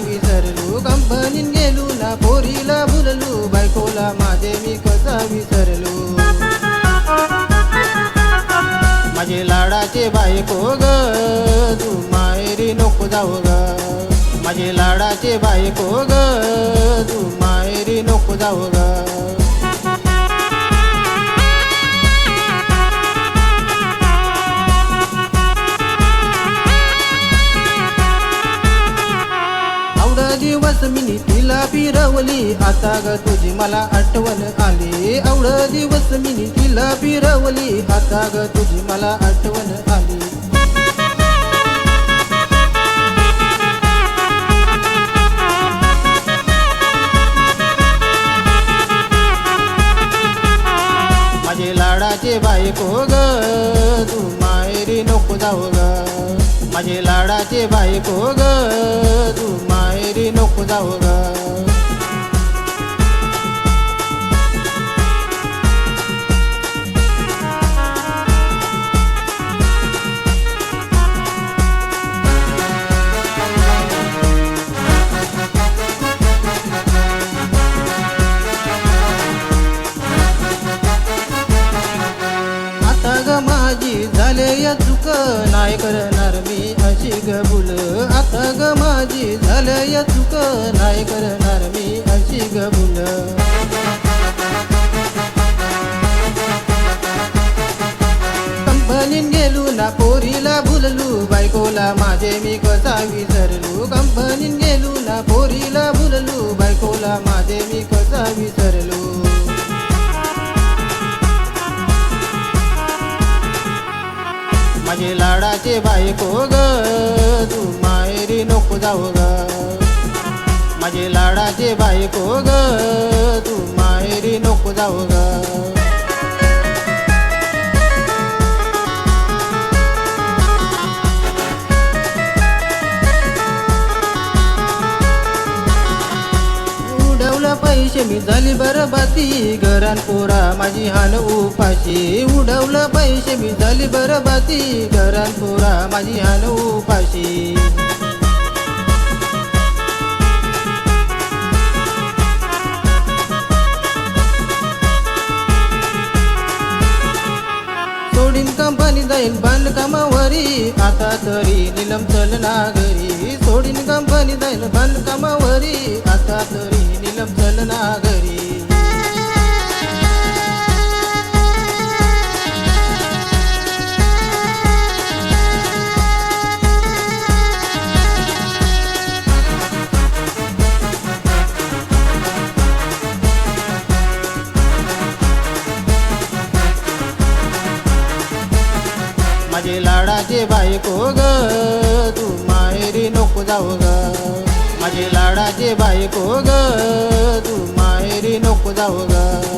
विसरलो कंपनीन गेलो ना पोरीला भुललो बायकोला माझे मी कसा विसरलो माझे लाडाचे बायको ग तू माहेरी नको जाऊ ग माझे लाडाचे बायको ग तू माहेरी नको जाऊ ग दिवस मी तिला फिरवली आता ग तुझी मला आठवण आली एवढ दिवस मी तिला फिरवली आता ग तुझी मला आठवण आली माझे लाडाचे बायको ग तू माहेरी नको जाऊ ग माझे लाडाचे बायको ग तू माहेरी नको जाऊ ग आता ग माझी झाले या चुक नाही करणार मी अशी ग भूल आता ग माझी झाले या चुक नाही करणार मी अशी ग भूल कंपनीन गेलो ना पोरीला भुललो बायकोला माझे मी कसा विसरलो कंपनीन गेलो ना पोरीला भुललो बायकोला माझे मी कसा विसरलो माझे लाडाचे बायको ग तू माहेरी नको जाऊ ग माझे लाडाचे बायको ग तू माहेरी नको जाऊ ग पैसे मी झाली बरबाती घरान पोरा माझी हान उपाशी उडवलं पैसे मी झाली बरबाती घरान पोरा माझी हान उपाशी सोडीन कंपनी जाईल बांधकामावरी आता तरी निलम चल ना घरी सोडीन कंपनी जाईल बांधकामावरी आता तरी निलम चल ना घरी माझे लाडाचे बायको ग तू माहेरी नको जाऊ ग माझे लाडाचे बायको ग तू माहेरी नको जाऊ ग